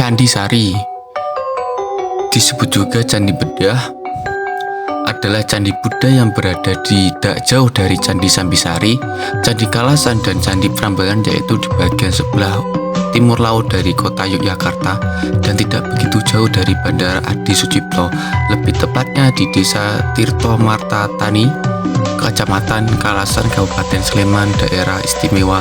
Candi Sari, disebut juga Candi Bedah, adalah candi Buddha yang berada di tak jauh dari Candi Sambisari, Candi Kalasan, dan Candi Prambanan, yaitu di bagian sebelah timur laut dari kota Yogyakarta dan tidak begitu jauh dari Bandara Adi Sucipto, lebih tepatnya di Desa Tirto Martatani, Kecamatan Kalasan, Kabupaten Sleman, Daerah Istimewa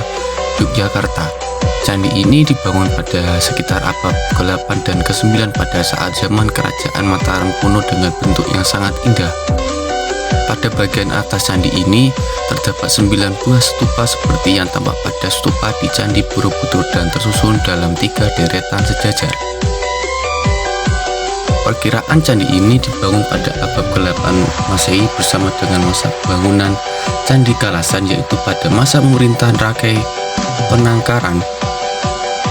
Yogyakarta. Candi ini dibangun pada sekitar abad ke-8 dan ke-9 pada saat zaman Kerajaan Mataram kuno dengan bentuk yang sangat indah. Pada bagian atas candi ini terdapat 9 buah stupa seperti yang tampak pada stupa di Candi Borobudur dan tersusun dalam 3 deretan sejajar. Perkiraan candi ini dibangun pada abad ke-8 Masehi bersama dengan masa bangunan Candi Kalasan, yaitu pada masa pemerintahan Rakai Penangkaran.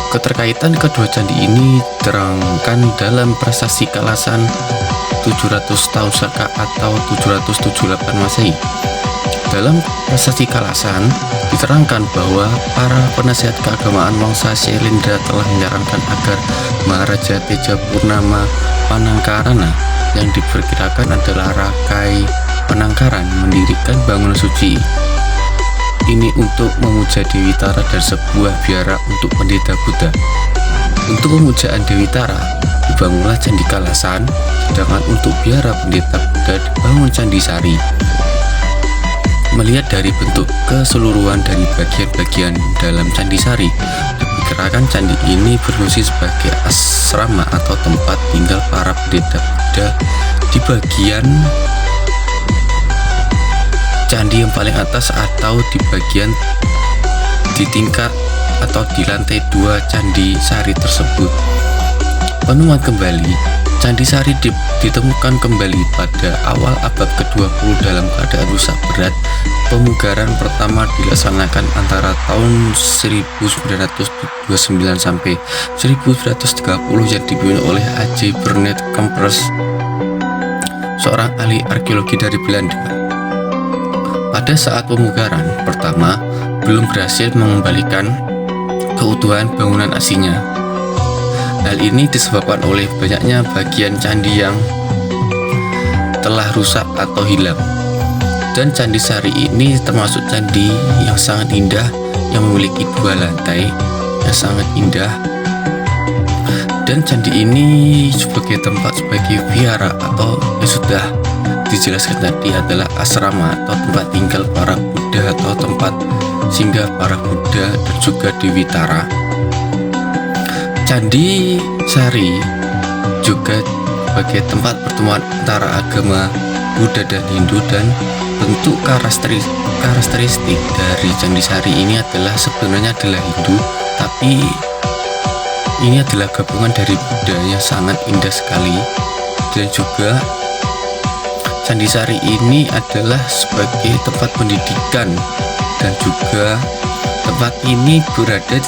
Keterkaitan kedua candi ini diterangkan dalam Prasasti Kalasan 700 tahun Saka atau 778 Masehi. Dalam Prasasti Kalasan diterangkan bahwa para penasihat keagamaan Wangsa Syailendra telah menyarankan agar Maharaja Teja Purnama Panangkarana, yang diperkirakan adalah Rakai Penangkaran, mendirikan bangunan suci ini untuk memuja Dewi Tara dan sebuah biara untuk pendeta Buddha. Untuk pemujaan Dewi Tara dibangunlah Candi Kalasan, sedangkan untuk biara pendeta Buddha dibangun Candi Sari. Melihat dari bentuk keseluruhan dari bagian-bagian dalam Candi Sari, diperkirakan candi ini berfungsi sebagai asrama atau tempat tinggal para pendeta Buddha. Di bagian candi yang paling atas atau di bagian di tingkat atau di lantai 2 Candi Sari tersebut. Penemuan kembali Candi Sari ditemukan kembali pada awal abad ke-20 dalam keadaan rusak berat. Pemugaran pertama dilaksanakan antara tahun 1929 sampai 1930 yang dipimpin oleh A.J. Bernard Kempers, seorang ahli arkeologi dari Belanda. Pada saat pemugaran pertama belum berhasil mengembalikan keutuhan bangunan aslinya. Hal ini disebabkan oleh banyaknya bagian candi yang telah rusak atau hilang. Dan Candi Sari ini termasuk candi yang sangat indah, yang memiliki 2 lantai yang sangat indah. Dan candi ini sebagai tempat sebagai vihara atau yang sudah dijelaskan tadi adalah asrama atau tempat tinggal para Buddha atau tempat singgah para Buddha dan juga Dewi Tara. Candi Sari juga sebagai tempat pertemuan antara agama Buddha dan Hindu, dan bentuk karakteristik dari Candi Sari ini adalah sebenarnya adalah Hindu, tapi ini adalah gabungan dari Buddha yang sangat indah sekali. Dan juga Candi Sari ini adalah sebagai tempat pendidikan, dan juga tempat ini berada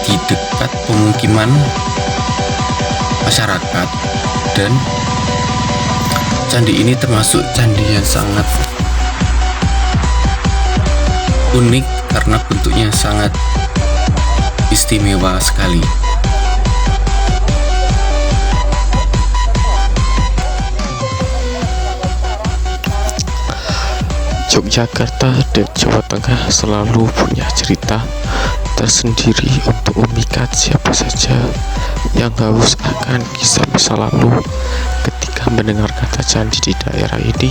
di dekat pemukiman masyarakat. Dan candi ini termasuk candi yang sangat unik karena bentuknya sangat istimewa sekali. Yogyakarta dan Jawa Tengah selalu punya cerita tersendiri untuk memikat siapa saja yang haus akan kisah masa lalu. Ketika mendengar kata candi di daerah ini,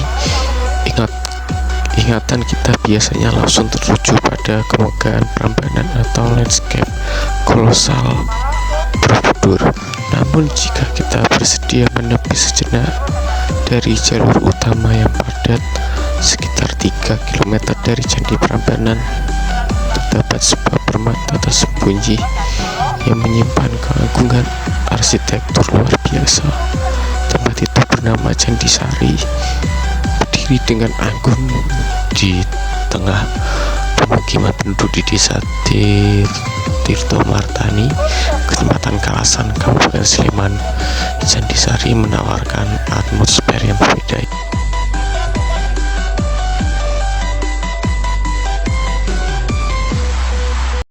ingatan kita biasanya langsung tertuju pada kemegahan Prambanan atau landscape kolosal Borobudur. Namun jika kita bersedia menepi sejenak dari jalur utama yang padat, sekitar 3 km dari Candi Prambanan, terdapat sebuah permata tersembunyi yang menyimpan keagungan arsitektur luar biasa. Tempat itu bernama Candi Sari, berdiri dengan anggun di tengah pemukiman penduduk di Desa Tirto Martani, Kecamatan Kalasan, Kabupaten Sleman. Candi Sari menawarkan atmosfer yang